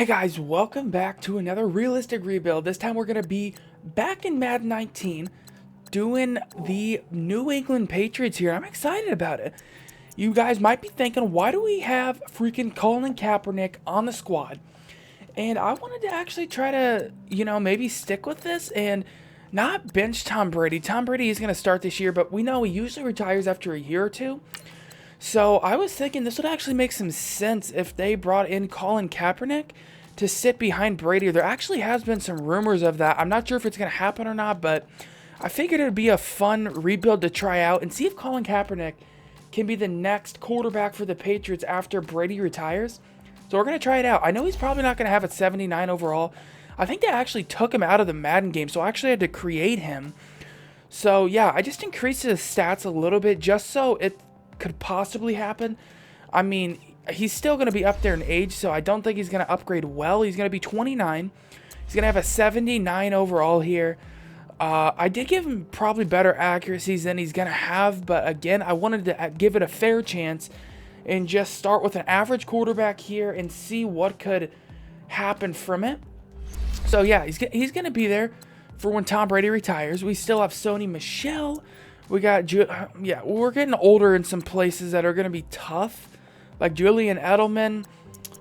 Hey guys, welcome back to another realistic rebuild. This time we're going to be back in Madden 19 doing the New England Patriots here. I'm excited about it. You guys might be thinking, why do we have freaking Colin Kaepernick on the squad? And I wanted to actually try to, maybe stick with this and not bench Tom Brady. Tom Brady is going to start this year, but we know he usually retires after a year or two. So I was thinking this would actually make some sense if they brought in Colin Kaepernick to sit behind Brady. There actually has been some rumors of that. I'm not sure if it's going to happen or not, but I figured it would be a fun rebuild to try out and see if Colin Kaepernick can be the next quarterback for the Patriots after Brady retires. So we're going to try it out. I know he's probably not going to have a 79 overall. I think they actually took him out of the Madden game, so I actually had to create him. So yeah, I just increased his stats a little bit just so it could possibly happen. I mean, he's still going to be up there in age, so I don't think he's going to upgrade well. He's going to be 29. He's going to have a 79 overall here. I did give him probably better accuracies than he's going to have, but again, I wanted to give it a fair chance and just start with an average quarterback here and see what could happen from it. So yeah, he's going to be there for when Tom Brady retires. We still have Sony Michel. We got, we're getting older in some places that are going to be tough. Like Julian Edelman,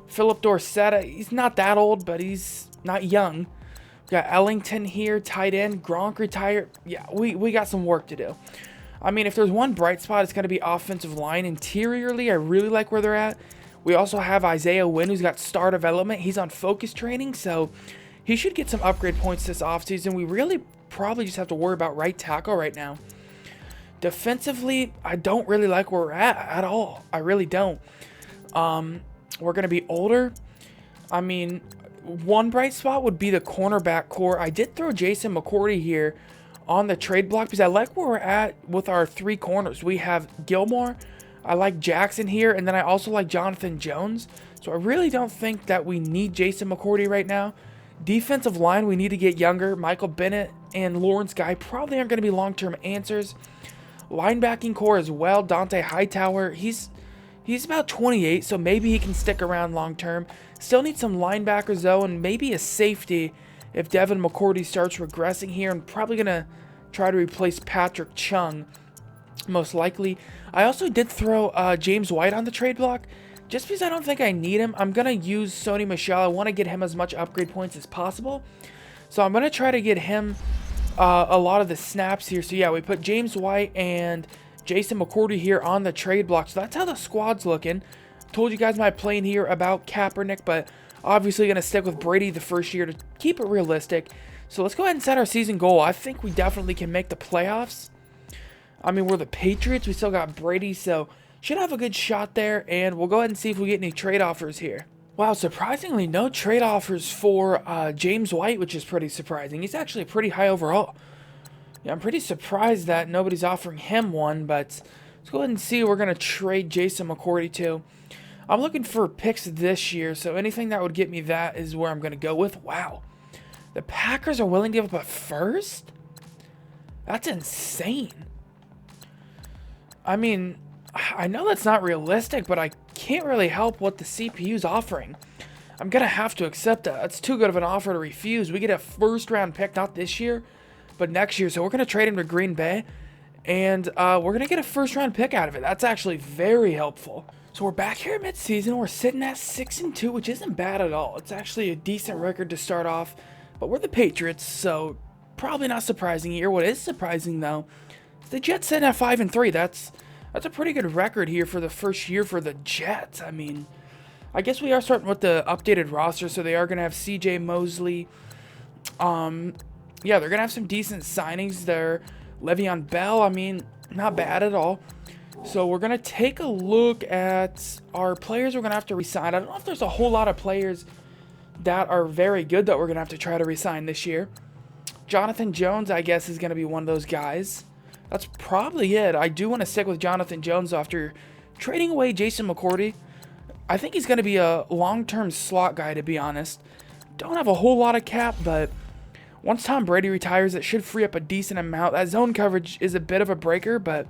Philip Dorsett. He's not that old, but he's not young. We got Ellington here, tight end. Gronk retired. Yeah, we got some work to do. I mean, if there's one bright spot, it's going to be offensive line. Interiorly, I really like where they're at. We also have Isaiah Wynn, who's got star development. He's on focus training, so he should get some upgrade points this offseason. We really probably just have to worry about right tackle right now. Defensively, I don't really like where we're at all. I really don't. We're going to be older. I mean, one bright spot would be the cornerback core. I did throw Jason McCourty here on the trade block because I like where we're at with our three corners. We have Gilmore. I like Jackson here, and then I also like Jonathan Jones. So I really don't think that we need Jason McCourty right now. Defensive line, we need to get younger. Michael Bennett and Lawrence Guy probably aren't going to be long-term answers. Linebacking core as well. Dante Hightower, he's about 28, so maybe he can stick around long term. Still need some linebackers though, and maybe a safety if Devin McCourty starts regressing here. And probably gonna try to replace Patrick Chung, most likely. I also did throw James White on the trade block, just because I don't think I need him. I'm gonna use Sony Michel. I want to get him as much upgrade points as possible, so I'm gonna try to get him a lot of the snaps here. So yeah, we put James White and Jason McCourty here on the trade block. So that's how the squad's looking. Told you guys my plan here about Kaepernick, but obviously going to stick with Brady the first year to keep it realistic. So let's go ahead and set our season goal. I think we definitely can make the playoffs. I mean, we're the Patriots. We still got Brady, so should have a good shot there. And we'll go ahead and see if we get any trade offers here. Wow, surprisingly, no trade offers for James White, which is pretty surprising. He's actually pretty high overall. Yeah, I'm pretty surprised that nobody's offering him one, but let's go ahead and see who we're going to trade Jason McCourty to. I'm looking for picks this year, so anything that would get me that is where I'm going to go with. Wow, the Packers are willing to give up a first? That's insane. I mean, I know that's not realistic, but I can't really help what the CPU's offering. I'm going to have to accept that. That's too good of an offer to refuse. We get a first round pick, not this year, but next year. So we're going to trade him to Green Bay, and we're going to get a first round pick out of it. That's actually very helpful. So we're back here mid-season. We're sitting at 6-2, which isn't bad at all. It's actually a decent record to start off, but we're the Patriots, so probably not surprising here. What is surprising, though, is the Jets sitting at 5-3. That's a pretty good record here for the first year for the Jets. I mean, I guess we are starting with the updated roster, so they are going to have C.J. Mosley. Yeah, they're going to have some decent signings there. Le'Veon Bell, I mean, not bad at all. So we're going to take a look at our players we're going to have to resign. I don't know if there's a whole lot of players that are very good that we're going to have to try to resign this year. Jonathan Jones, I guess, is going to be one of those guys. That's probably it. I do want to stick with Jonathan Jones after trading away Jason McCourty. I think he's going to be a long-term slot guy, to be honest. Don't have a whole lot of cap, but once Tom Brady retires, it should free up a decent amount. That zone coverage is a bit of a breaker, but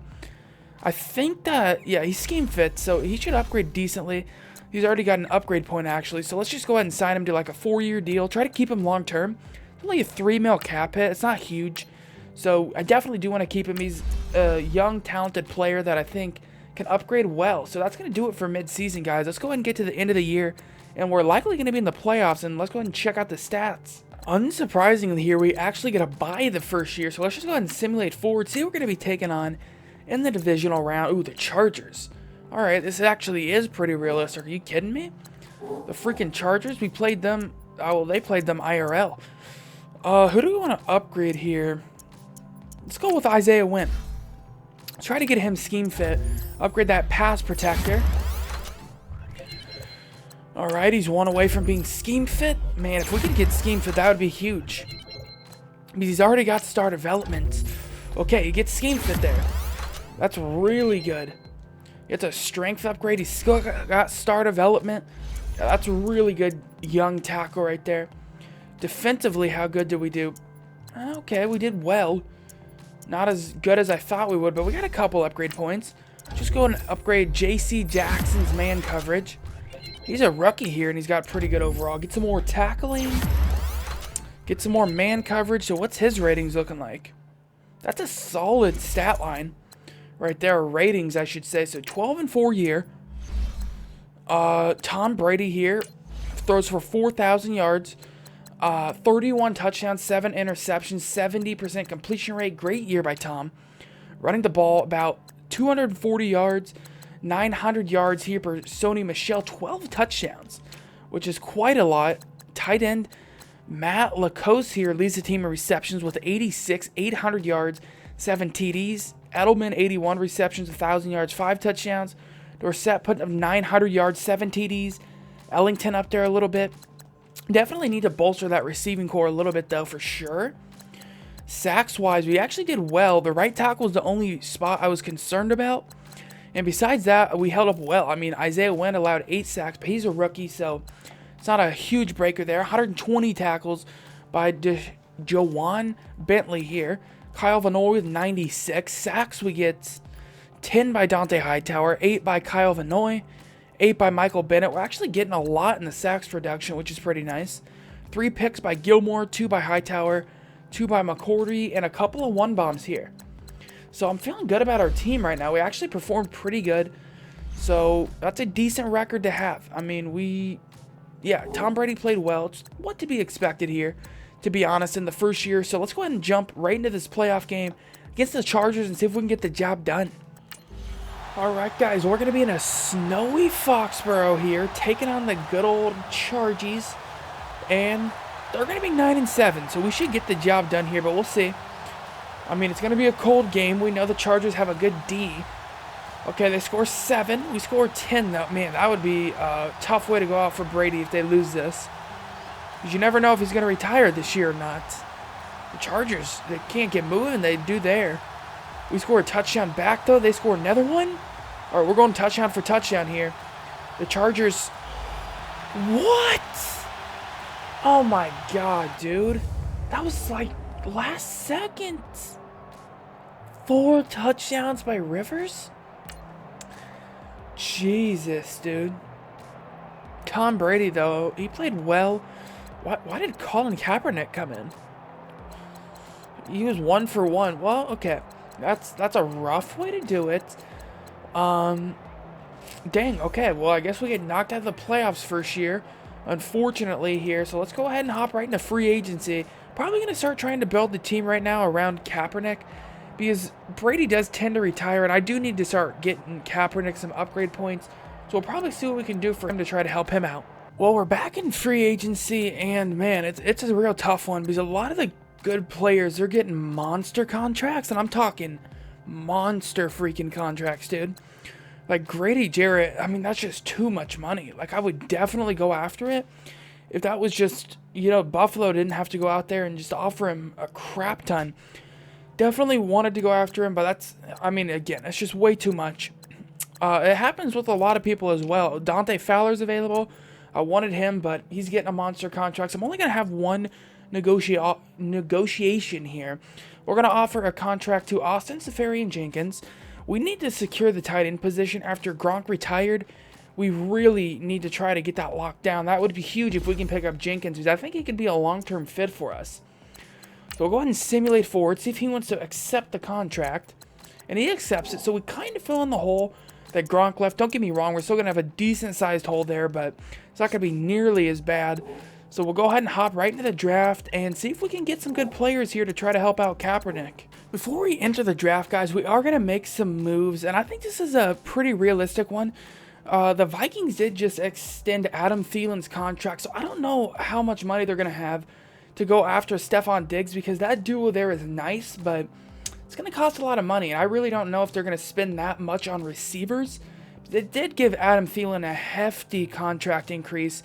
I think that, yeah, he's scheme fit, so he should upgrade decently. He's already got an upgrade point, actually. So let's just go ahead and sign him to like a 4-year deal. Try to keep him long term. Only a $3 million cap hit. It's not huge. So I definitely do want to keep him. He's a young, talented player that I think can upgrade well. So that's going to do it for mid-season, guys. Let's go ahead and get to the end of the year. And we're likely going to be in the playoffs. And let's go ahead and check out the stats. Unsurprisingly here, we actually get a bye the first year. So let's just go ahead and simulate forward. See who we're going to be taking on in the divisional round. Ooh, the Chargers. All right, this actually is pretty realistic. Are you kidding me? The freaking Chargers, we played them. Oh, well, they played them IRL. Who do we want to upgrade here? Let's go with Isaiah Wynn. Let's try to get him scheme fit. Upgrade that pass protector. All right, he's one away from being scheme fit. Man, if we could get scheme fit, that would be huge. Because he's already got star development. Okay, he gets scheme fit there. That's really good. It's a strength upgrade. He's still got star development. Yeah, that's a really good young tackle right there. Defensively, how good did we do? Okay, we did well. Not as good as I thought we would, but we got a couple upgrade points. Just go and upgrade J.C. Jackson's man coverage. He's a rookie here, and he's got pretty good overall. Get some more tackling. Get some more man coverage. So what's his ratings looking like? That's a solid stat line right there. Ratings, I should say. So 12 and 4 year. Tom Brady here throws for 4,000 yards. 31 touchdowns, 7 interceptions, 70% completion rate. Great year by Tom. Running the ball about 240 yards, 900 yards here for Sony Michel. 12 touchdowns, which is quite a lot. Tight end Matt Lacoste here leads the team in receptions with 86, 800 yards, 7 TDs. Edelman, 81 receptions, 1,000 yards, 5 touchdowns. Dorsett putting up 900 yards, 7 TDs. Ellington up there a little bit. Definitely need to bolster that receiving core a little bit, though, for sure. Sacks-wise, we actually did well. The right tackle was the only spot I was concerned about. And besides that, we held up well. I mean, Isaiah Wynn allowed 8 sacks, but he's a rookie, so it's not a huge breaker there. 120 tackles by Joanne Bentley here. Kyle Van Noy with 96. Sacks, we get 10 by Dante Hightower, 8 by Kyle Van Noy, 8 by Michael Bennett. We're actually getting a lot in the sacks production, which is pretty nice. 3 picks by Gilmore, 2 by Hightower, 2 by McCourty, and a couple of 1-bombs here. So I'm feeling good about our team right now. We actually performed pretty good. So that's a decent record to have. I mean, Tom Brady played well. It's what to be expected here, to be honest, in the first year. So let's go ahead and jump right into this playoff game against the Chargers and see if we can get the job done. All right, guys, we're going to be in a snowy Foxborough here, taking on the good old Chargies, and they're going to be 9-7, so we should get the job done here, but we'll see. I mean, it's going to be a cold game. We know the Chargers have a good D. Okay, they score 7. We score 10, though. Man, that would be a tough way to go out for Brady if they lose this, because you never know if he's going to retire this year or not. The Chargers, they can't get moving. They do there. We score a touchdown back, though. They score another one. All right, we're going touchdown for touchdown here. The Chargers. What? Oh, my God, dude. That was like last second. 4 touchdowns by Rivers? Jesus, dude. Tom Brady, though, he played well. Why did Colin Kaepernick come in? He was 1 for 1. Well, okay. That's a rough way to do it. Dang, okay. Well, I guess we get knocked out of the playoffs first year, unfortunately, here. So let's go ahead and hop right into free agency. Probably going to start trying to build the team right now around Kaepernick, because Brady does tend to retire, and I do need to start getting Kaepernick some upgrade points. So we'll probably see what we can do for him to try to help him out. Well, we're back in free agency, and man, it's a real tough one, because a lot of the good players, they're getting monster contracts, and I'm talking monster freaking contracts, dude. Like Grady Jarrett, I mean, that's just too much money. Like, I would definitely go after it if that was just, Buffalo didn't have to go out there and just offer him a crap ton. Definitely wanted to go after him, but that's, I mean, again, it's just way too much. It happens with a lot of people as well. Dante Fowler's available. I wanted him, but he's getting a monster contract. So I'm only going to have one negotiation here. We're going to offer a contract to Austin Seferian-Jenkins. We need to secure the tight end position after Gronk retired. we really need to try to get that locked down. That would be huge if we can pick up Jenkins, because I think he could be a long-term fit for us. So we'll go ahead and simulate forward, see if he wants to accept the contract. And he accepts it, so we kind of fill in the hole that Gronk left. Don't get me wrong, we're still going to have a decent-sized hole there, but it's not going to be nearly as bad. So we'll go ahead and hop right into the draft and see if we can get some good players here to try to help out Kaepernick. Before we enter the draft, guys, we are going to make some moves, and I think this is a pretty realistic one. The Vikings did just extend Adam Thielen's contract, so I don't know how much money they're going to have to go after Stephon Diggs, because that duo there is nice, but it's going to cost a lot of money, and I really don't know if they're going to spend that much on receivers. They did give Adam Thielen a hefty contract increase,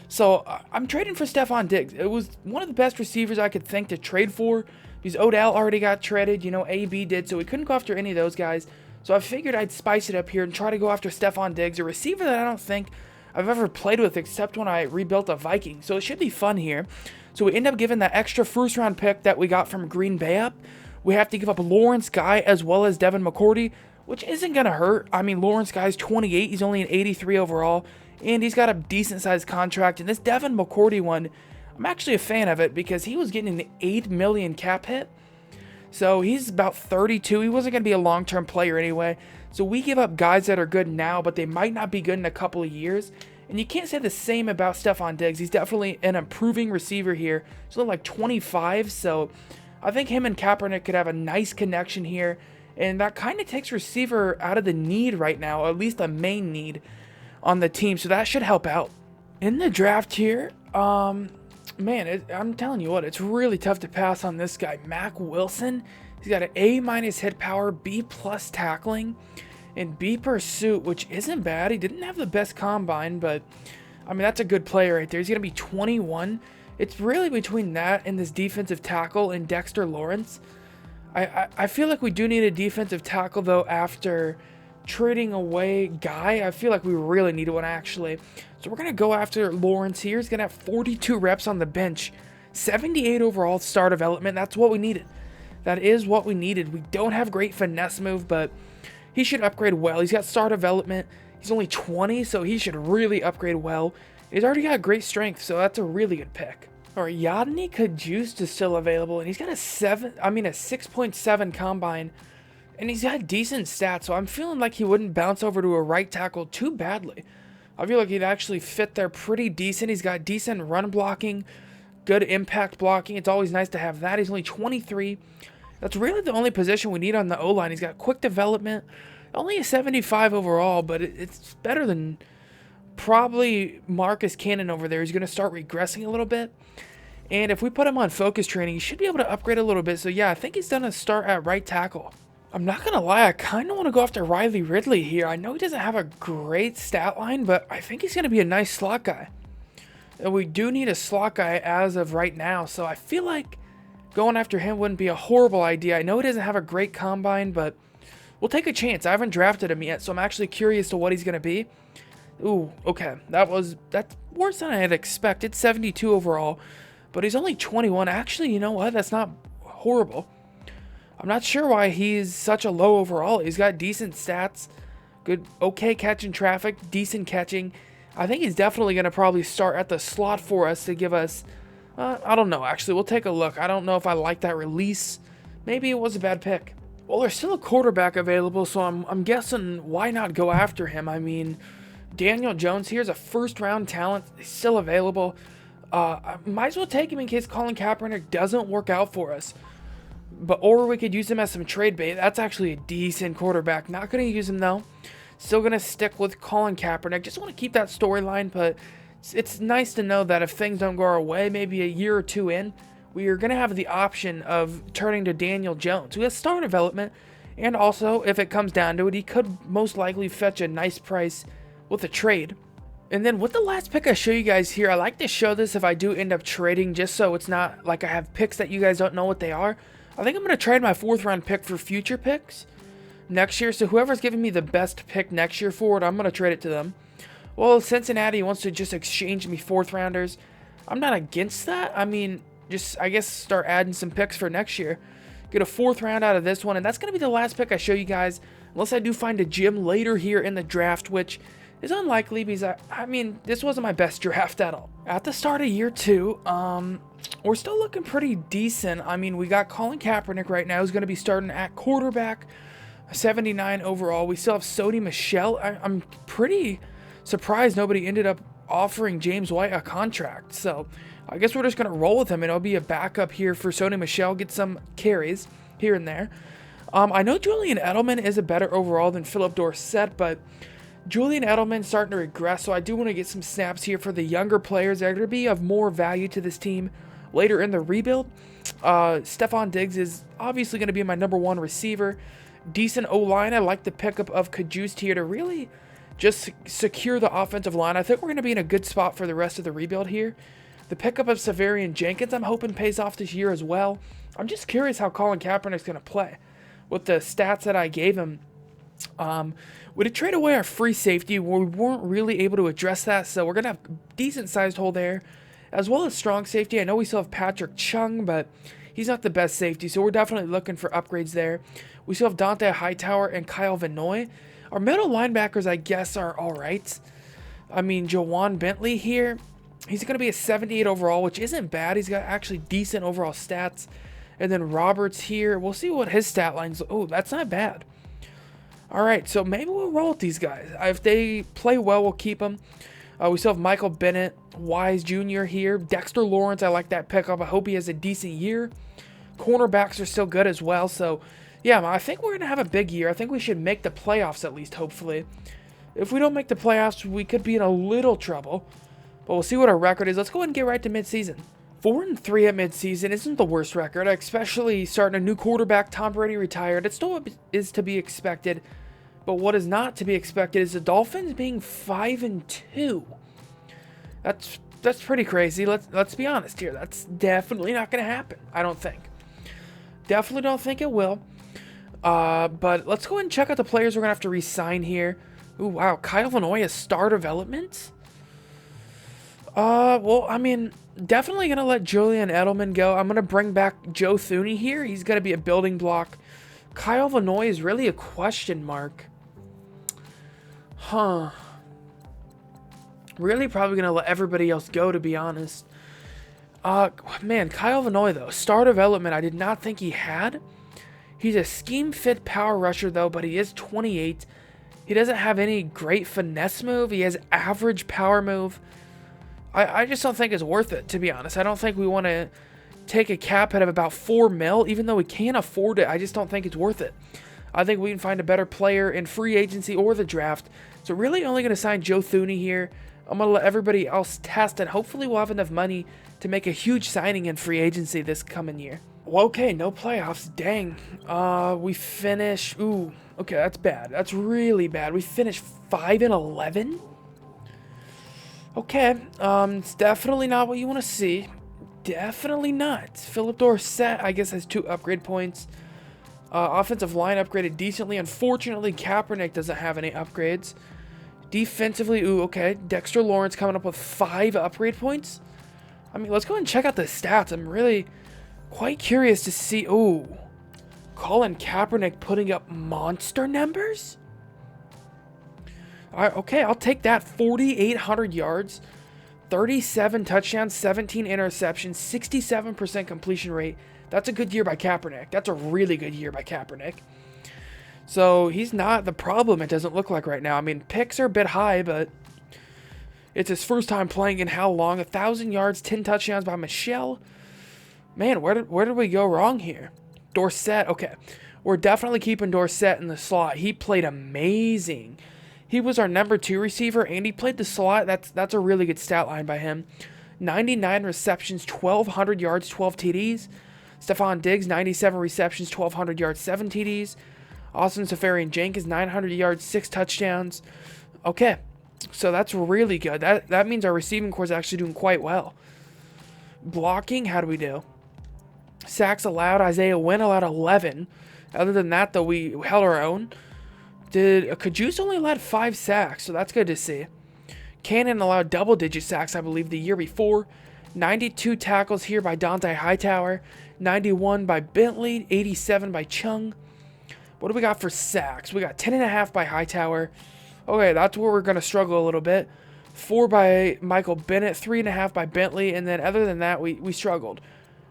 so I'm trading for Stephon Diggs. It was one of the best receivers I could think to trade for, because Odell already got traded, you know, AB did, so we couldn't go after any of those guys. So I figured I'd spice it up here and try to go after Stephon Diggs, a receiver that I don't think I've ever played with except when I rebuilt a Viking. So it should be fun here. So we end up giving that extra first-round pick that we got from Green Bay up. We have to give up Lawrence Guy as well as Devin McCourty, which isn't going to hurt. I mean, Lawrence Guy's 28. He's only an 83 overall, and he's got a decent-sized contract. And this Devin McCourty one, I'm actually a fan of it because he was getting an $8 million cap hit. So he's about 32. He wasn't going to be a long-term player anyway. So we give up guys that are good now, but they might not be good in a couple of years. And you can't say the same about Stephon Diggs. He's definitely an improving receiver here. He's only like 25, so I think him and Kaepernick could have a nice connection here. And that kind of takes receiver out of the need right now, at least a main need on the team. So that should help out. In the draft here, man, I'm telling you what, it's really tough to pass on this guy. Mack Wilson, he's got an A- hit power, B+ tackling, and B pursuit, which isn't bad. He didn't have the best combine, but, I mean, that's a good player right there. He's going to be 21. It's really between that and this defensive tackle and Dexter Lawrence. I feel like we do need a defensive tackle, though, after trading away Guy. I feel like we really need one, actually. So we're going to go after Lawrence here. He's going to have 42 reps on the bench. 78 overall star development. That's what we needed. That is what we needed. We don't have great finesse move, but he should upgrade well. He's got star development. He's only 20, so he should really upgrade well. He's already got great strength, so that's a really good pick. All right, Yadni Kajust is still available, and he's got a 6.7 combine, and he's got decent stats, so I'm feeling like he wouldn't bounce over to a right tackle too badly. I feel like he'd actually fit there pretty decent. He's got decent run blocking, good impact blocking. It's always nice to have that. He's only 23. That's really the only position we need on the O-line. He's got quick development, only a 75 overall, but it's better than probably Marcus Cannon over there. He's going to start regressing a little bit. And if we put him on focus training, he should be able to upgrade a little bit. So yeah, I think he's going to start at right tackle. I'm not going to lie, I kind of want to go after Riley Ridley here. I know he doesn't have a great stat line, but I think he's going to be a nice slot guy. And we do need a slot guy as of right now, so I feel like going after him wouldn't be a horrible idea. I know he doesn't have a great combine, but we'll take a chance. I haven't drafted him yet, so I'm actually curious to what he's going to be. Ooh, okay. That's worse than I had expected. 72 overall, but he's only 21. Actually, you know what? That's not horrible. I'm not sure why he's such a low overall. He's got decent stats, good, okay catching traffic, decent catching. I think he's definitely going to probably start at the slot for us to give us, I don't know, actually. We'll take a look. I don't know if I like that release. Maybe it was a bad pick. Well, there's still a quarterback available, so I'm guessing why not go after him? I mean, Daniel Jones here's a first-round talent. He's still available. I might as well take him in case Colin Kaepernick doesn't work out for us. Or we could use him as some trade bait. That's actually a decent quarterback. Not going to use him, though. Still going to stick with Colin Kaepernick. Just want to keep that storyline, but it's nice to know that if things don't go our way, maybe a year or two in, we are going to have the option of turning to Daniel Jones, who has star development, and also, if it comes down to it, he could most likely fetch a nice price with a trade. And then with the last pick I show you guys here, I like to show this if I do end up trading, just so it's not like I have picks that you guys don't know what they are. I think I'm going to trade my 4th round pick for future picks next year. So whoever's giving me the best pick next year for it, I'm going to trade it to them. Well, Cincinnati wants to just exchange me 4th rounders. I'm not against that. I mean, just, I guess, start adding some picks for next year. Get a 4th round out of this one. And that's going to be the last pick I show you guys. Unless I do find a gem later here in the draft, which is unlikely because, I mean, this wasn't my best draft at all. At the start of year 2, we're still looking pretty decent. I mean, we got Colin Kaepernick right now, who's going to be starting at quarterback, 79 overall. We still have Sony Michel. I'm pretty surprised nobody ended up offering James White a contract. So I guess we're just going to roll with him, and it'll be a backup here for Sony Michel, get some carries here and there. I know Julian Edelman is a better overall than Philip Dorsett, but Julian Edelman's starting to regress, so I do want to get some snaps here for the younger players that are going to be of more value to this team later in the rebuild. Stephon Diggs is obviously going to be my #1 receiver. Decent O-line. I like the pickup of Kajust here to really just secure the offensive line. I think we're going to be in a good spot for the rest of the rebuild here. The pickup of Severian Jenkins, I'm hoping pays off this year as well. I'm just curious how Colin Kaepernick's going to play with the stats that I gave him. We did trade away our free safety. We weren't really able to address that, so we're going to have a decent-sized hole there, as well as strong safety. I know we still have Patrick Chung, but he's not the best safety, so we're definitely looking for upgrades there. We still have Dante Hightower and Kyle Vanoy. Our middle linebackers, I guess, are all right. I mean, Jawan Bentley here, he's going to be a 78 overall, which isn't bad. He's got actually decent overall stats. And then Roberts here, we'll see what his stat line's. Oh, that's not bad. All right, so maybe we'll roll with these guys. If they play well, we'll keep them. We still have Michael Bennett, Wise Jr. here. Dexter Lawrence, I like that pickup. I hope he has a decent year. Cornerbacks are still good as well. So, yeah, I think we're going to have a big year. I think we should make the playoffs at least, hopefully. If we don't make the playoffs, we could be in a little trouble. But we'll see what our record is. Let's go ahead and get right to midseason. 4-3 at midseason isn't the worst record, especially starting a new quarterback. Tom Brady retired. It still is to be expected. But what is not to be expected is the Dolphins being 5-2. That's pretty crazy. Let's be honest here. That's definitely not going to happen, I don't think. Definitely don't think it will. But let's go ahead and check out the players we're going to have to re-sign here. Ooh, wow. Kyle Vanoy has star development? Well, I mean, definitely going to let Julian Edelman go. I'm going to bring back Joe Thuney here. He's going to be a building block. Kyle Vanoy is really a question mark. Huh. Really probably going to let everybody else go, to be honest. Man, Kyle Vanoy, though. Star development, I did not think he had. He's a scheme-fit power rusher, though, but he is 28. He doesn't have any great finesse move. He has average power move. I just don't think it's worth it, to be honest. I don't think we want to take a cap hit of about $4 million, even though we can't afford it. I just don't think it's worth it. I think we can find a better player in free agency or the draft. So really only going to sign Joe Thuney here. I'm going to let everybody else test, and hopefully we'll have enough money to make a huge signing in free agency this coming year. Well, okay, no playoffs. Dang. We finish... Ooh, okay, that's bad. That's really bad. We finished 5-11? Okay, it's definitely not what you want to see. Definitely not. Philip Dorsett, I guess, has 2 upgrade points. Offensive line upgraded decently. Unfortunately, Kaepernick doesn't have any upgrades. Defensively, ooh, okay. Dexter Lawrence coming up with 5 upgrade points. I mean, let's go ahead and check out the stats. I'm really quite curious to see. Ooh, Colin Kaepernick putting up monster numbers? All right, okay, I'll take that. 4,800 yards, 37 touchdowns, 17 interceptions, 67% completion rate. That's a good year by Kaepernick. That's a really good year by Kaepernick. So he's not the problem, it doesn't look like right now. I mean, picks are a bit high, but it's his first time playing in how long? 1,000 yards, 10 touchdowns by Michel. Man, where did we go wrong here? Dorsett, okay. We're definitely keeping Dorsett in the slot. He played amazing. He was our number 2 receiver, and he played the slot. That's a really good stat line by him. 99 receptions, 1,200 yards, 12 TDs. Stephon Diggs, 97 receptions, 1,200 yards, 7 TDs. Austin Seferian Jenkins, 900 yards, 6 touchdowns. Okay, so that's really good. That means our receiving core is actually doing quite well. Blocking, how do we do? Sacks allowed, Isaiah Wynn allowed 11. Other than that, though, we held our own. Kajus only allowed 5 sacks, so that's good to see. Cannon allowed double-digit sacks, I believe, the year before. 92 tackles here by Dante Hightower. 91 by Bentley. 87 by Chung. What do we got for sacks? We got 10.5 by Hightower. Okay, that's where we're going to struggle a little bit. 4 by Michael Bennett, 3.5 by Bentley, and then other than that, we struggled.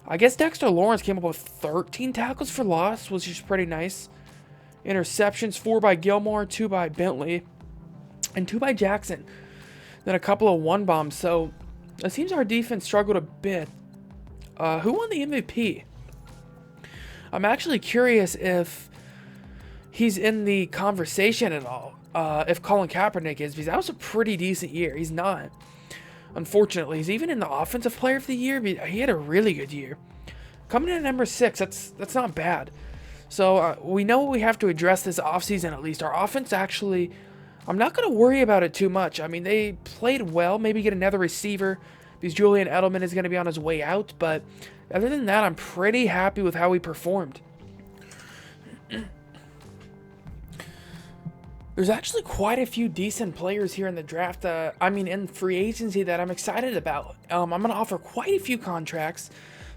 I guess Dexter Lawrence came up with 13 tackles for loss, which is pretty nice. Interceptions, 4 by Gilmore, 2 by Bentley, and 2 by Jackson. Then a couple of one bombs, so it seems our defense struggled a bit. Who won the MVP? I'm actually curious if he's in the conversation at all. If Colin Kaepernick is, because that was a pretty decent year. He's not. Unfortunately, he's even in the Offensive Player of the Year. He had a really good year. Coming in at number 6, that's not bad. So we know we have to address this offseason at least. Our offense actually, I'm not going to worry about it too much. I mean, they played well. Maybe get another receiver because Julian Edelman is going to be on his way out. But other than that, I'm pretty happy with how we performed. There's actually quite a few decent players here in the draft, in free agency that I'm excited about. I'm going to offer quite a few contracts.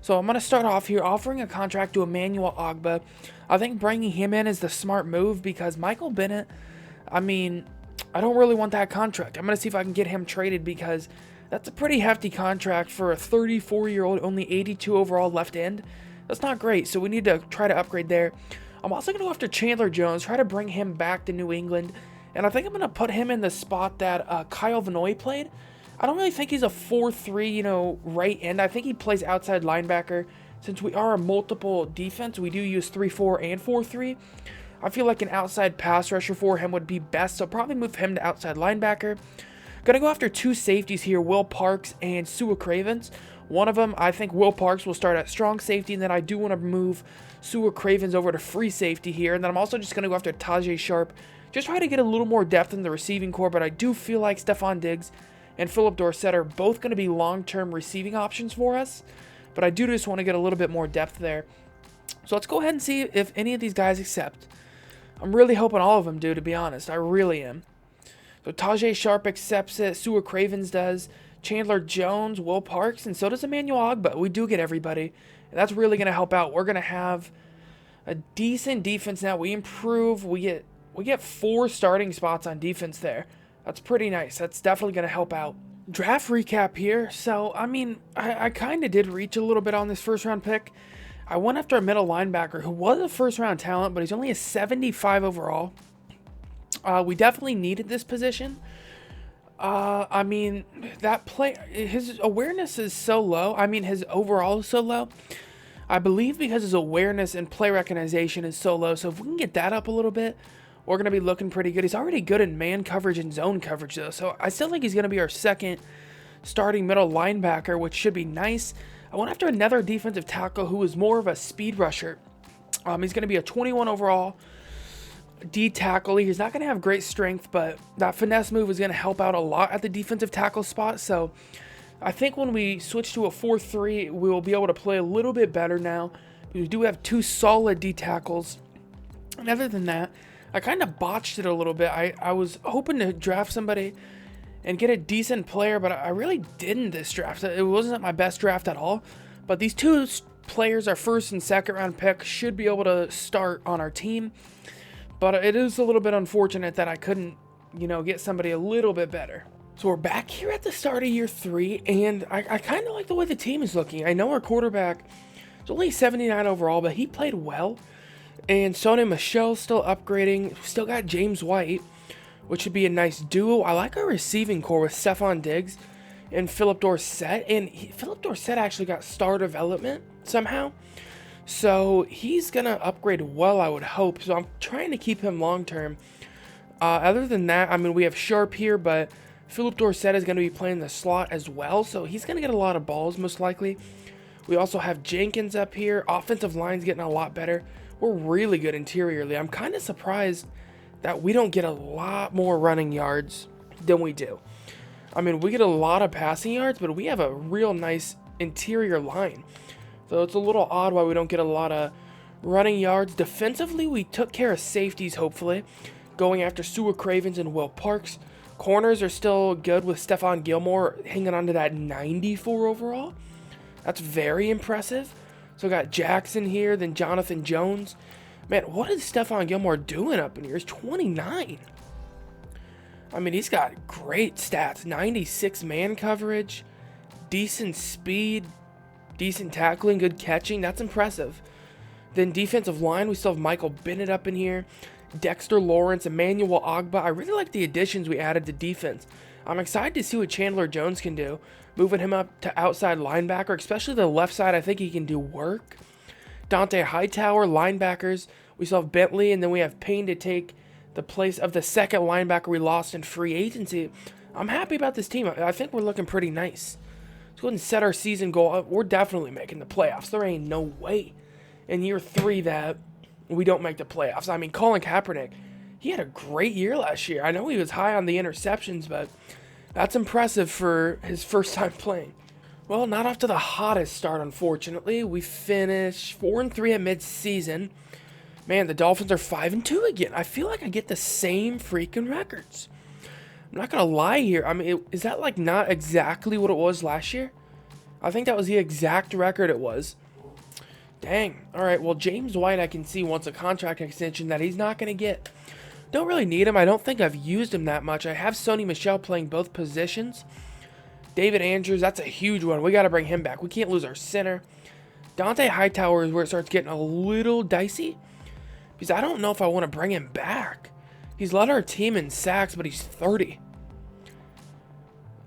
So I'm going to start off here offering a contract to Emmanuel Ogbah. I think bringing him in is the smart move because Michael Bennett, I don't really want that contract. I'm going to see if I can get him traded because that's a pretty hefty contract for a 34-year-old, only 82 overall left end. That's not great, so we need to try to upgrade there. I'm also going to go after Chandler Jones, try to bring him back to New England, and I think I'm going to put him in the spot that Kyle Vanoy played. I don't really think he's a 4-3, right end. I think he plays outside linebacker. Since we are a multiple defense, we do use 3-4 and 4-3. I feel like an outside pass rusher for him would be best, so probably move him to outside linebacker. Gonna go after 2 safeties here, Will Parks and Sua Cravens. One of them, I think Will Parks will start at strong safety, and then I do want to move Sua Cravens over to free safety here. And then I'm also just going to go after Tajay Sharp. Just try to get a little more depth in the receiving core, but I do feel like Stephon Diggs and Philip Dorsett are both going to be long-term receiving options for us. But I do just want to get a little bit more depth there. So let's go ahead and see if any of these guys accept. I'm really hoping all of them do, to be honest. I really am. So Tajay Sharp accepts it. Sua Cravens does. Chandler Jones, Will Parks, and so does Emmanuel Ogbah. We do get everybody, and that's really going to help out. We're going to have a decent defense now. We improve. We get 4 starting spots on defense there. That's pretty nice. That's definitely going to help out. Draft recap here. So, I kind of did reach a little bit on this first-round pick. I went after a middle linebacker who was a first-round talent, but he's only a 75 overall. We definitely needed this position. That play, his awareness is so low. His overall is so low. I believe because his awareness and play recognition is so low. So if we can get that up a little bit, we're going to be looking pretty good. He's already good in man coverage and zone coverage, though. So I still think he's going to be our second starting middle linebacker, which should be nice. I went after another defensive tackle who is more of a speed rusher. He's going to be a 21 overall D tackle. He's not going to have great strength, but that finesse move is going to help out a lot at the defensive tackle spot. So I think when we switch to a 4-3, we will be able to play a little bit better now. We do have 2 solid D tackles. And other than that, I kind of botched it a little bit. I was hoping to draft somebody and get a decent player, but I really didn't this draft. It wasn't my best draft at all. But these 2 players, our first and second round pick, should be able to start on our team. But it is a little bit unfortunate that I couldn't, get somebody a little bit better. So we're back here at the start of year 3, and I kind of like the way the team is looking. I know our quarterback is only 79 overall, but he played well. And Sonny Michel's still upgrading. Still got James White, which should be a nice duo. I like our receiving core with Stephon Diggs and Philip Dorsett. And Philip Dorsett actually got star development somehow. So he's going to upgrade well, I would hope. So I'm trying to keep him long-term. Other than that, we have Sharp here, but Philip Dorsett is going to be playing the slot as well. So he's going to get a lot of balls, most likely. We also have Jenkins up here. Offensive line's getting a lot better. We're really good interiorly. I'm kind of surprised that we don't get a lot more running yards than we do. We get a lot of passing yards, but we have a real nice interior line. So it's a little odd why we don't get a lot of running yards. Defensively, we took care of safeties, hopefully, going after Sua Cravens and Will Parks. Corners are still good with Stephon Gilmore hanging on to that 94 overall. That's very impressive. So we got Jackson here, then Jonathan Jones. Man, what is Stephon Gilmore doing up in here? He's 29. I mean, he's got great stats. 96 man coverage, decent speed, decent tackling, good catching. That's impressive. Then defensive line, we still have Michael Bennett up in here, Dexter Lawrence, Emmanuel Ogbah. I really like the additions we added to defense. I'm excited to see what Chandler Jones can do. Moving him up to outside linebacker, especially the left side, I think he can do work. Dante Hightower, linebackers. We still have Bentley, and then we have Payne to take the place of the second linebacker we lost in free agency. I'm happy about this team. I think we're looking pretty nice. Let's go ahead and set our season goal. We're definitely making the playoffs. There ain't no way in year 3 that we don't make the playoffs. I mean, Colin Kaepernick, he had a great year last year. I know he was high on the interceptions, but that's impressive for his first time playing. Well, not off to the hottest start, unfortunately. We finished 4-3 at mid-season. Man, the Dolphins are 5-2 again. I feel like I get the same freaking records. I'm not going to lie here. I mean, is that like not exactly what it was last year? I think that was the exact record it was. Dang. All right, well, James White I can see wants a contract extension that he's not going to get. Don't really need him. I don't think I've used him that much. I have Sony Michel playing both positions. David Andrews, that's a huge one. We got to bring him back. We can't lose our center. Dante Hightower is where it starts getting a little dicey, because I don't know if I want to bring him back. He's led our team in sacks, but he's 30.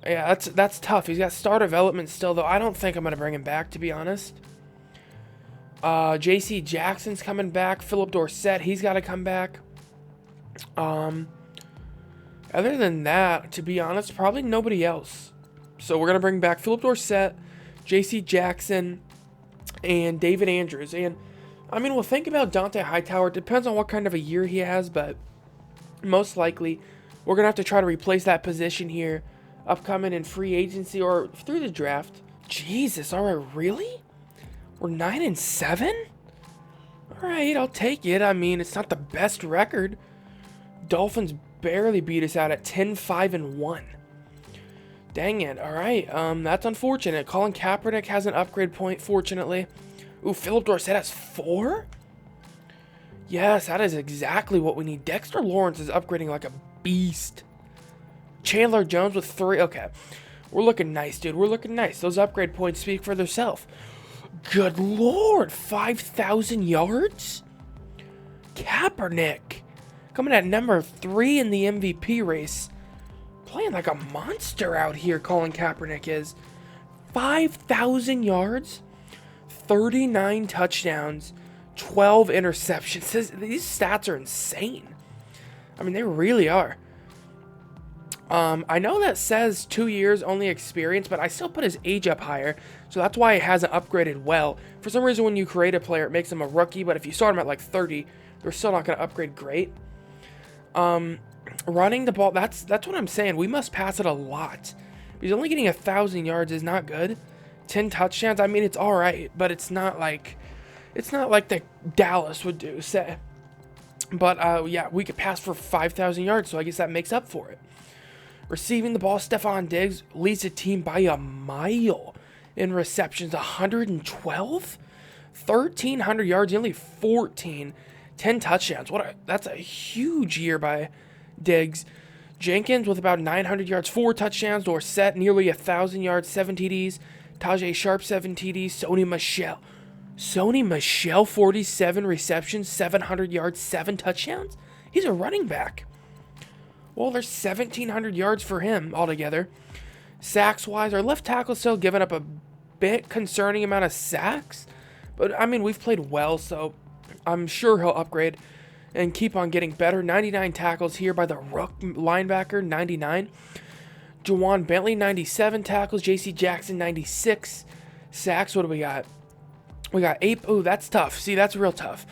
Yeah, that's tough. He's got star development still, though. I don't think I'm going to bring him back, to be honest. J.C. Jackson's coming back. Philip Dorsett, he's got to come back. Other than that, to be honest, probably nobody else. So we're going to bring back Philip Dorsett, J.C. Jackson, and David Andrews. And I mean, we'll think about Dante Hightower. It depends on what kind of a year he has, but most likely we're going to have to try to replace that position here upcoming in free agency or through the draft. Jesus, all right, really? We're 9-7? All right, I'll take it. I mean, it's not the best record. Dolphins barely beat us out at 10-5-1. Dang it. All right, that's unfortunate. Colin Kaepernick has an upgrade point, fortunately. Ooh, Philip Dorsett has 4? Yes, that is exactly what we need. Dexter Lawrence is upgrading like a beast. Chandler Jones with 3. Okay, we're looking nice, dude. We're looking nice. Those upgrade points speak for themselves. Good Lord, 5,000 yards? Kaepernick coming at number 3 in the MVP race. Playing like a monster out here, Colin Kaepernick is. 5,000 yards? 39 touchdowns, 12 interceptions. These stats are insane. I mean, they really are. I know that says 2 years only experience, but I still put his age up higher, so that's why it hasn't upgraded well. For some reason, when you create a player, it makes him a rookie, but if you start him at like 30, they're still not going to upgrade great. Running the ball, that's what I'm saying. We must pass it a lot. Because only getting 1,000 yards is not good. 10 touchdowns, I mean, it's all right, but it's not like the Dallas would do, say. But yeah, we could pass for 5,000 yards, so I guess that makes up for it. Receiving the ball, Stephon Diggs leads the team by a mile in receptions, 112, 1,300 yards, only 14, 10 touchdowns. That's a huge year by Diggs. Jenkins with about 900 yards, 4 touchdowns. Dorsett nearly 1,000 yards, 7 TDs. Tajay Sharp, 7 TDs. Sony Michel, 47 receptions, 700 yards, 7 touchdowns. He's a running back. Well, there's 1,700 yards for him altogether. Sacks-wise, our left tackle still giving up a bit concerning amount of sacks. But, I mean, we've played well, so I'm sure he'll upgrade and keep on getting better. 99 tackles here by the Rook linebacker, 99. Juwan Bentley, 97 tackles. J.C. Jackson, 96. Sacks, what do we got? We got 8. Ooh, that's tough. See, that's real tough.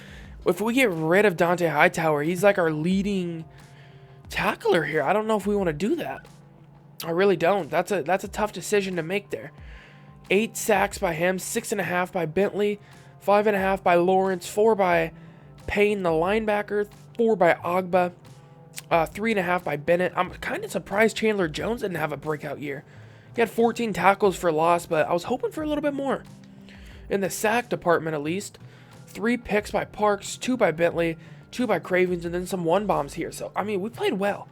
If we get rid of Dante Hightower, he's like our leading tackler here. I don't know if we want to do that. I really don't. That's a tough decision to make there. 8 sacks by him, 6.5 by Bentley, 5.5 by Lawrence, 4 by Payne, the linebacker, 4 by Ogbah, 3.5 by Bennett. I'm kind of surprised Chandler Jones didn't have a breakout year. He had 14 tackles for loss, but I was hoping for a little bit more. In the sack department, at least, 3 picks by Parks, 2 by Bentley, 2 by Cravens, and then some 1 bombs here. So, I mean, we played well.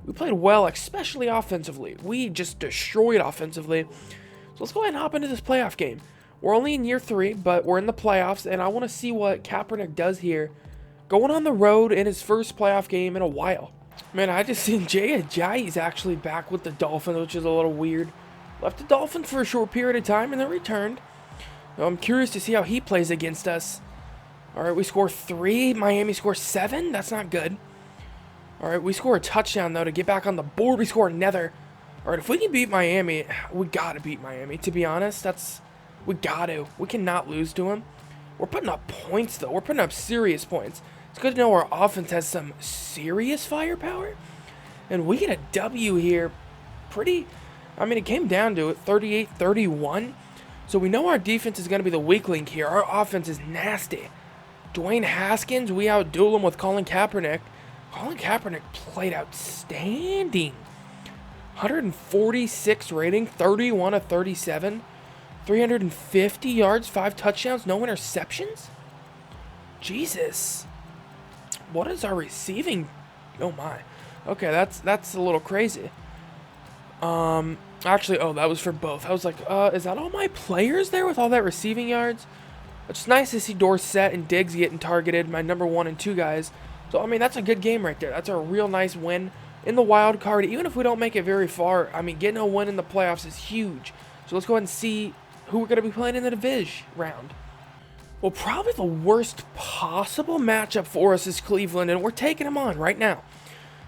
We played well, especially offensively. We just destroyed offensively. So let's go ahead and hop into this playoff game. We're only in year 3, but we're in the playoffs, and I want to see what Kaepernick does here, going on the road in his first playoff game in a while. Man, I just seen Jay Ajayi's actually back with the Dolphins, which is a little weird. Left the Dolphins for a short period of time and then returned. So I'm curious to see how he plays against us. All right, we score 3. Miami scores 7. That's not good. All right, we score a touchdown, though, to get back on the board. We score another. All right, if we can beat Miami, we got to beat Miami, to be honest. We got to. We cannot lose to them. We're putting up points, though. We're putting up serious points. It's good to know our offense has some serious firepower. And we get a W here. It came down to it, 38-31. So we know our defense is going to be the weak link here. Our offense is nasty. Dwayne Haskins, we outduel him with Colin Kaepernick. Colin Kaepernick played outstanding. 146 rating, 31 of 37. 350 yards, 5 touchdowns, no interceptions? Jesus. What is our receiving? Oh my. Okay, that's a little crazy. Actually, that was for both. I was like, is that all my players there with all that receiving yards? It's nice to see Dorsett and Diggs getting targeted, my number 1 and 2 guys. So, I mean, that's a good game right there. That's a real nice win in the wild card. Even if we don't make it very far, I mean, getting a win in the playoffs is huge. So let's go ahead and see who we're going to be playing in the division round. Well, probably the worst possible matchup for us is Cleveland, and we're taking them on right now.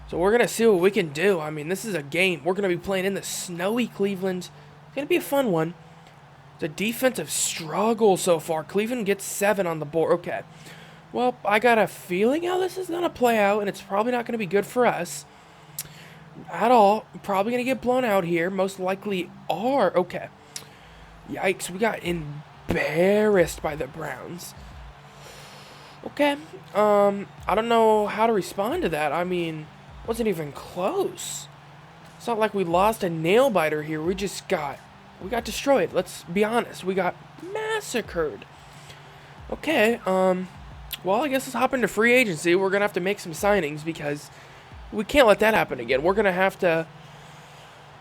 So we're going to see what we can do. I mean, this is a game. We're going to be playing in the snowy Cleveland. It's going to be a fun one. It's a defensive struggle so far. Cleveland gets 7 on the board. Okay. Well, I got a feeling how this is going to play out, and it's probably not going to be good for us at all. Probably going to get blown out here. Most likely are. Okay. Yikes. We got embarrassed by the Browns. Okay. I don't know how to respond to that. I mean, wasn't even close. It's not like we lost a nail biter here. We got destroyed. Let's be honest. We got massacred. Okay. Well, I guess let's hop into free agency. We're going to have to make some signings because we can't let that happen again. We're going to have to...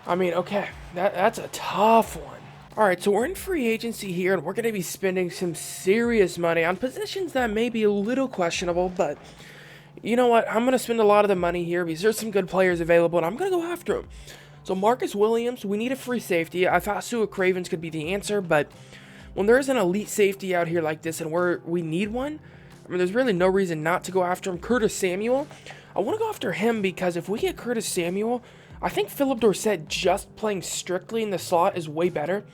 okay. That's a tough one. All right, so we're in free agency here, and we're going to be spending some serious money on positions that may be a little questionable, but you know what? I'm going to spend a lot of the money here because there's some good players available, and I'm going to go after them. So Marcus Williams, we need a free safety. I thought Sua Cravens could be the answer, but when there's an elite safety out here like this and we need one, there's really no reason not to go after him. Curtis Samuel, I want to go after him because if we get Curtis Samuel, I think Philip Dorsett just playing strictly in the slot is way better.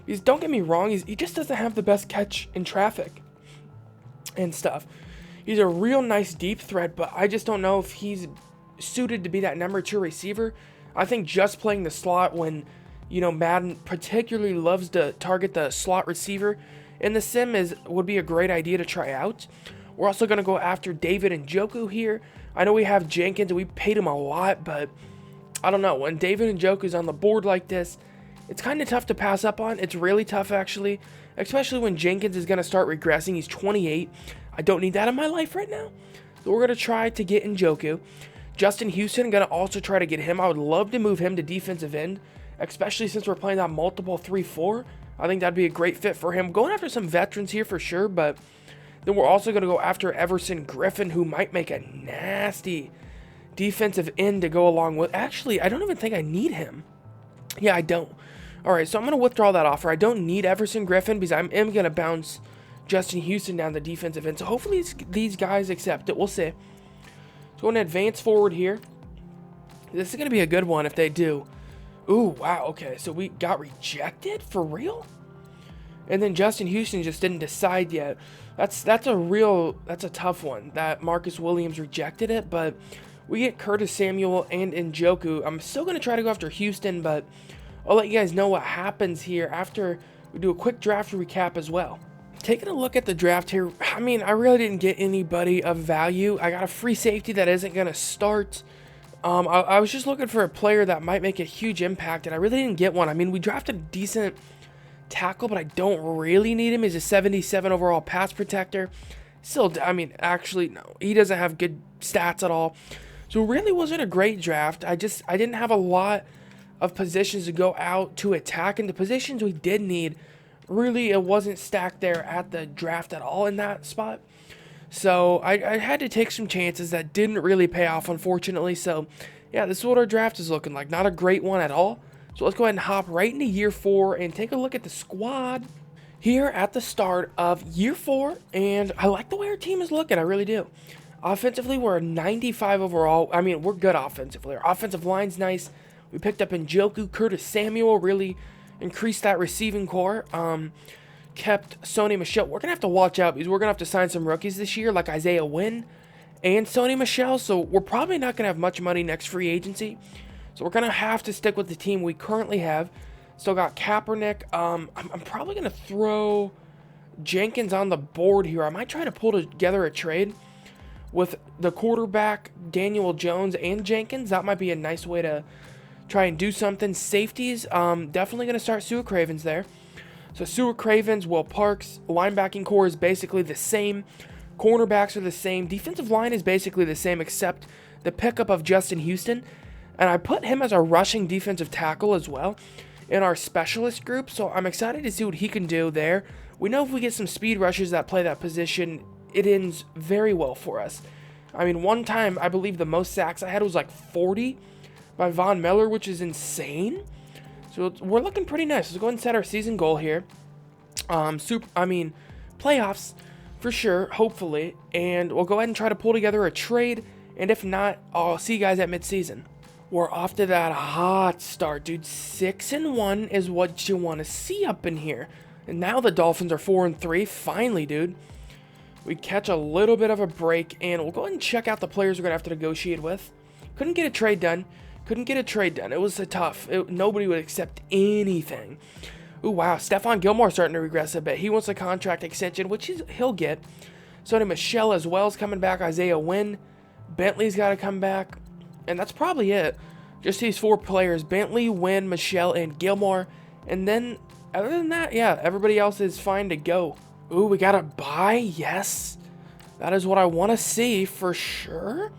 Because don't get me wrong, he just doesn't have the best catch in traffic and stuff. He's a real nice deep threat, but I just don't know if he's suited to be that number 2 receiver. I think just playing the slot when, Madden particularly loves to target the slot receiver in the sim would be a great idea to try out. We're also going to go after David Njoku here. I know we have Jenkins and we paid him a lot, but I don't know. When David Njoku's on the board like this, it's kind of tough to pass up on. It's really tough, actually, especially when Jenkins is going to start regressing. He's 28. I don't need that in my life right now. So we're going to try to get Njoku. Justin Houston, going to also try to get him. I would love to move him to defensive end, especially since we're playing that multiple 3-4. I think that'd be a great fit for him. Going after some veterans here for sure, but then we're also going to go after Everson Griffin, who might make a nasty defensive end to go along with. Actually, I don't even think I need him. Yeah, I don't. All right, so I'm going to withdraw that offer. I don't need Everson Griffin because I am going to bounce Justin Houston down the defensive end. So hopefully these guys accept it. We'll see. So going to advance forward here. This is going to be a good one if they do. Ooh, wow, okay. So we got rejected? For real? And then Justin Houston just didn't decide yet. That's a tough one. That Marcus Williams rejected it, but we get Curtis Samuel and Njoku. I'm still going to try to go after Houston, but I'll let you guys know what happens here after we do a quick draft recap as well. Taking a look at the draft here, I really didn't get anybody of value. I got a free safety that isn't going to start. I was just looking for a player that might make a huge impact, and I really didn't get one. We drafted a decent tackle, but I don't really need him. He's a 77 overall pass protector. Still, actually, no. He doesn't have good stats at all. So it really wasn't a great draft. I didn't have a lot of positions to go out to attack, and the positions we did need, really it wasn't stacked there at the draft at all in that spot. So I had to take some chances that didn't really pay off, unfortunately. So yeah, this is what our draft is looking like. Not a great one at all. So let's go ahead and hop right into year 4 and take a look at the squad here at the start of year 4. And I like the way our team is looking. I really do. Offensively, we're a 95 overall. I mean, we're good offensively. Our offensive line's nice. We picked up Njoku, Curtis Samuel, really increased that receiving core. Kept Sony Michel. We're going to have to watch out because we're going to have to sign some rookies this year like Isaiah Wynn and Sony Michel. So we're probably not going to have much money next free agency. So we're going to have to stick with the team we currently have. Still got Kaepernick. I'm probably going to throw Jenkins on the board here. I might try to pull together a trade with the quarterback, Daniel Jones, and Jenkins. That might be a nice way to try and do something. Safeties, definitely going to start Sua Cravens there. So Sua Cravens, Will Parks, linebacking core is basically the same. Cornerbacks are the same. Defensive line is basically the same except the pickup of Justin Houston. And I put him as a rushing defensive tackle as well in our specialist group. So I'm excited to see what he can do there. We know if we get some speed rushers that play that position, it ends very well for us. I mean, one time, I believe the most sacks I had was like 40 by Von Miller, which is insane. So we're looking pretty nice. Let's go ahead and set our season goal here. Playoffs for sure, hopefully. And we'll go ahead and try to pull together a trade. And if not, I'll see you guys at midseason. We're off to that hot start, dude. 6-1 is what you want to see up in here. And now the Dolphins are 4-3. Finally, dude. We catch a little bit of a break. And we'll go ahead and check out the players we're going to have to negotiate with. Couldn't get a trade done. It was tough. Nobody would accept anything. Ooh, wow. Stephon Gilmore's starting to regress a bit. He wants a contract extension, which he'll get. Sony Michel as well is coming back. Isaiah Wynn. Bentley's got to come back. And that's probably it. Just these 4 players. Bentley, Wynn, Michel, and Gilmore. And then, other than that, yeah, everybody else is fine to go. Ooh, we got a bye. Yes. That is what I want to see for sure.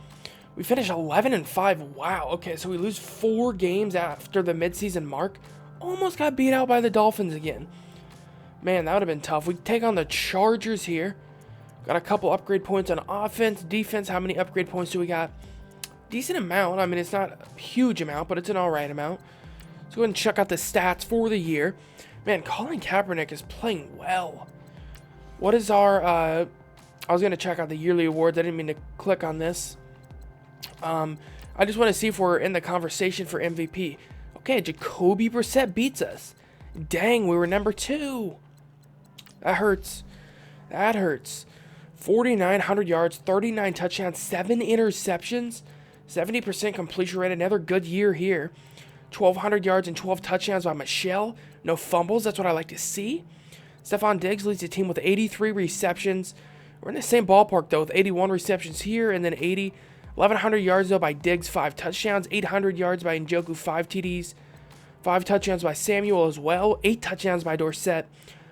We finished 11-5. Wow. Okay, so we lose 4 games after the midseason mark. Almost got beat out by the Dolphins again. Man, that would have been tough. We take on the Chargers here. Got a couple upgrade points on offense. Defense, how many upgrade points do we got? Decent amount. I mean, it's not a huge amount, but it's an alright amount. Let's go ahead and check out the stats for the year. Man, Colin Kaepernick is playing well. What is our... I was going to check out the yearly awards. I didn't mean to click on this. I just want to see if we're in the conversation for MVP. Okay, Jacoby Brissett beats us. Dang, we were number 2. That hurts. 4,900 yards, 39 touchdowns, 7 interceptions, 70% completion rate. Another good year here. 1,200 yards and 12 touchdowns by Michel. No fumbles. That's what I like to see. Stephon Diggs leads the team with 83 receptions. We're in the same ballpark, though, with 81 receptions here and then 80. 1,100 yards, though, by Diggs, 5 touchdowns. 800 yards by Njoku, 5 TDs. 5 touchdowns by Samuel as well. 8 touchdowns by Dorsett.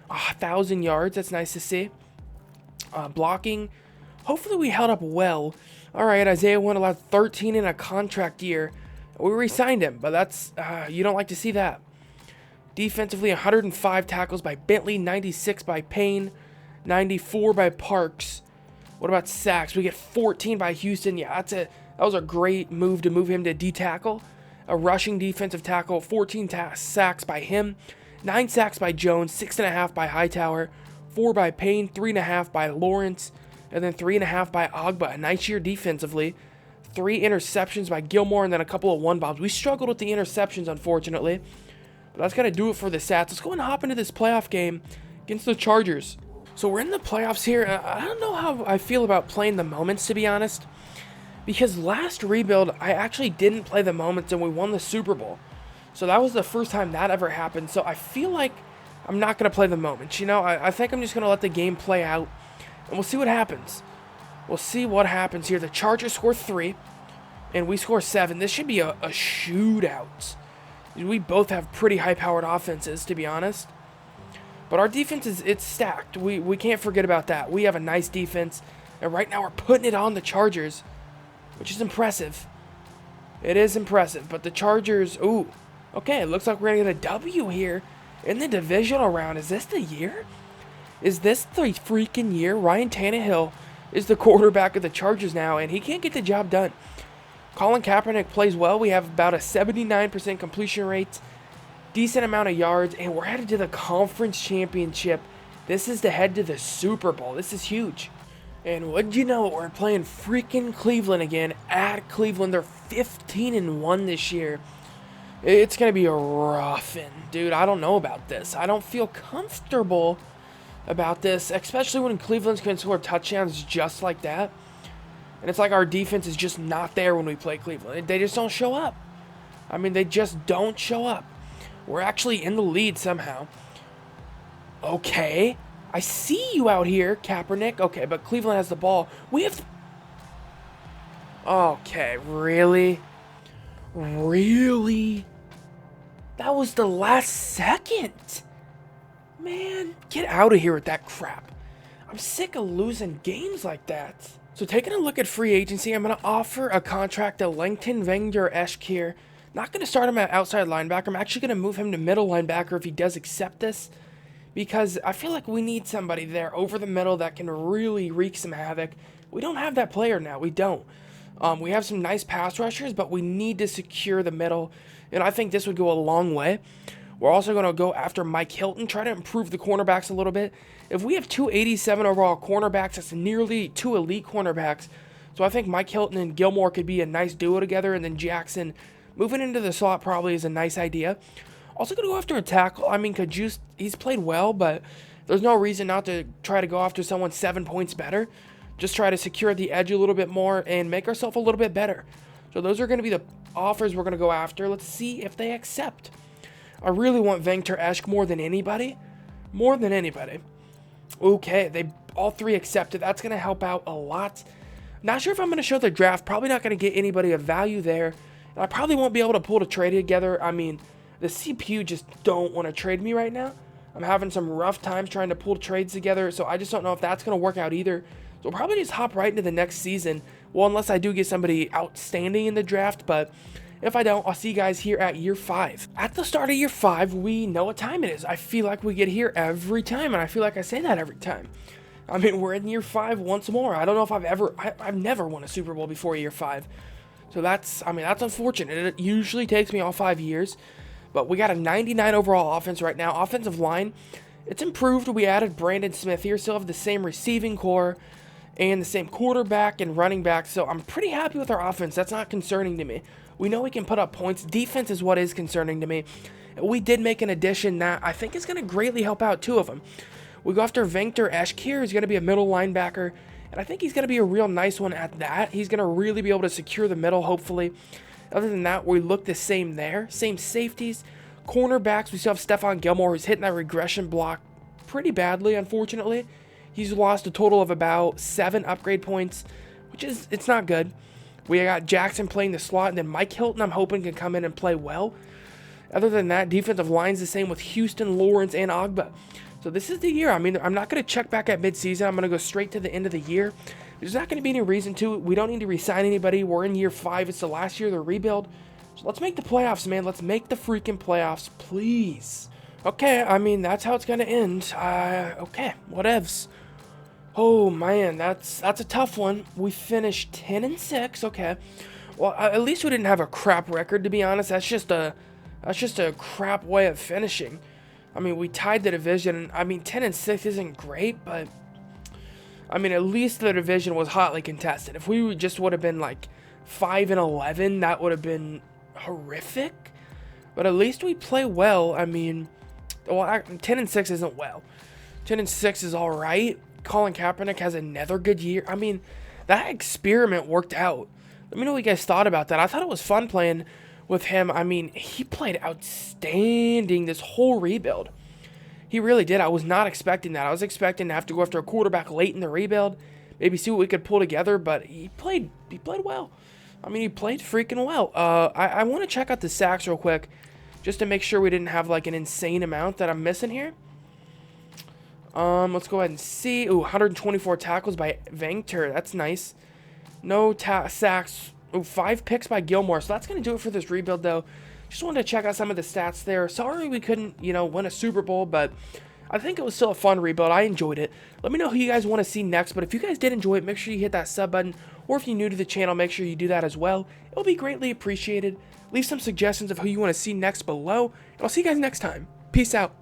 1,000 yards. That's nice to see. Blocking. Hopefully we held up well. All right, Isaiah Wynn allowed 13 in a contract year. We re-signed him, but that's you don't like to see that. Defensively, 105 tackles by Bentley, 96 by Payne, 94 by Parks. What about sacks? We get 14 by Houston. Yeah, that was a great move to move him to D-tackle. A rushing defensive tackle, 14 sacks by him, 9 sacks by Jones, 6.5 by Hightower, 4 by Payne, 3.5 by Lawrence, and then 3.5 by Ogba. A nice year defensively. 3 interceptions by Gilmore, and then a couple of one-bombs. We struggled with the interceptions, unfortunately. But that's going to do it for the stats. Let's go and hop into this playoff game against the Chargers. So we're in the playoffs here. I don't know how I feel about playing the moments, to be honest. Because last rebuild, I actually didn't play the moments, and we won the Super Bowl. So that was the first time that ever happened. So I feel like I'm not going to play the moments. You know, I think I'm just going to let the game play out, and we'll see what happens. We'll see what happens here. The Chargers score 3, and we score 7. This should be a shootout. We both have pretty high-powered offenses, to be honest. But our defense it's stacked. We can't forget about that. We have a nice defense, and right now we're putting it on the Chargers. which is impressive. It is impressive, but the Chargers, ooh, okay, it looks like we're going to get a W here in the divisional round. Is this the year? Is this the freaking year? Ryan Tannehill is the quarterback of the Chargers now, and he can't get the job done. Colin Kaepernick plays well. We have about a 79% completion rate, decent amount of yards, and we're headed to the conference championship. This is to head to the Super Bowl. This is huge. And what'd you know? We're playing freaking Cleveland again at Cleveland. They're 15-1 this year. It's going to be a roughin'. Dude, I don't know about this. I don't feel comfortable about this, especially when Cleveland's going to score touchdowns just like that. And it's like our defense is just not there when we play Cleveland. They just don't show up. I mean, they just don't show up. We're actually in the lead somehow. Okay. I see you out here, Kaepernick. Okay, but Cleveland has the ball. We have... Okay, really? Really? That was the last second. Man, get out of here with that crap. I'm sick of losing games like that. So taking a look at free agency, I'm going to offer a contract to Langton Wenger-Eschk here. Not going to start him at outside linebacker. I'm actually going to move him to middle linebacker if he does accept this, because I feel like we need somebody there over the middle that can really wreak some havoc. We don't have that player now. We don't. We have some nice pass rushers, but we need to secure the middle, and I think this would go a long way. We're also going to go after Mike Hilton, try to improve the cornerbacks a little bit. If we have 287 overall cornerbacks, that's nearly 2 elite cornerbacks. So I think Mike Hilton and Gilmore could be a nice duo together, and then Jackson moving into the slot probably is a nice idea. Also going to go after a tackle. I mean, Kajus, he's played well, but there's no reason not to try to go after someone 7 points better. Just try to secure the edge a little bit more and make ourselves a little bit better. So those are going to be the offers we're going to go after. Let's see if they accept. I really want Wenger-Eschk more than anybody. More than anybody. Okay, they all three accepted. That's going to help out a lot. Not sure if I'm going to show the draft. Probably not going to get anybody of value there. And I probably won't be able to pull a trade together. I mean, the CPU just don't want to trade me right now. I'm having some rough times trying to pull trades together, so I just don't know if that's going to work out either. So we'll probably just hop right into the next season. Well, unless I do get somebody outstanding in the draft, but if I don't, I'll see you guys here at year 5. At the start of year 5, we know what time it is. I feel like we get here every time, and I feel like I say that every time. I mean, we're in year 5 once more. I don't know if I've never won a Super Bowl before year 5. So that's unfortunate. It usually takes me all 5 years. But we got a 99 overall offense right now. Offensive line, it's improved. We added Brandon Smith here. Still have the same receiving core and the same quarterback and running back. So I'm pretty happy with our offense. That's not concerning to me. We know we can put up points. Defense is what is concerning to me. We did make an addition that I think is going to greatly help out 2 of them. We go after Wenger-Eschk here. He's going to be a middle linebacker. And I think he's going to be a real nice one at that. He's going to really be able to secure the middle, hopefully. Other than that, we look the same there. Same safeties. Cornerbacks, we still have Stephon Gilmore, who's hitting that regression block pretty badly, unfortunately. He's lost a total of about 7 upgrade points, which is, it's not good. We got Jackson playing the slot, and then Mike Hilton, I'm hoping, can come in and play well. Other than that, defensive line's the same with Houston, Lawrence, and Ogba. So this is the year. I mean, I'm not going to check back at midseason. I'm going to go straight to the end of the year. There's not going to be any reason to. We don't need to re-sign anybody. We're in year 5. It's the last year of the rebuild. So let's make the playoffs, man. Let's make the freaking playoffs, please. Okay, I mean, that's how it's going to end. Okay, whatevs. Oh, man, that's a tough one. We finished 10-6. Okay. Well, at least we didn't have a crap record, to be honest. That's just a crap way of finishing. I mean, we tied the division. I mean, 10-6 isn't great, but I mean, at least the division was hotly contested. If we just would have been like 5-11, that would have been horrific. But at least we play well. I mean, well, 10-6 isn't well. 10-6 is all right. Colin Kaepernick has another good year. I mean, that experiment worked out. Let me know what you guys thought about that. I thought it was fun playing with him. I mean, he played outstanding this whole rebuild. He really did. I was not expecting that. I was expecting to have to go after a quarterback late in the rebuild, maybe see what we could pull together, but he played well. I mean, he played freaking well. I want to check out the sacks real quick just to make sure we didn't have like an insane amount that I'm missing here. Let's go ahead and see. Ooh, 124 tackles by Wenger. That's nice. No sacks. Oh, 5 picks by Gilmore. So that's going to do it for this rebuild, though. Just wanted to check out some of the stats there. Sorry we couldn't, win a Super Bowl, but I think it was still a fun rebuild. I enjoyed it. Let me know who you guys want to see next, but if you guys did enjoy it, make sure you hit that sub button, or if you're new to the channel, make sure you do that as well. It'll be greatly appreciated. Leave some suggestions of who you want to see next below, and I'll see you guys next time. Peace out.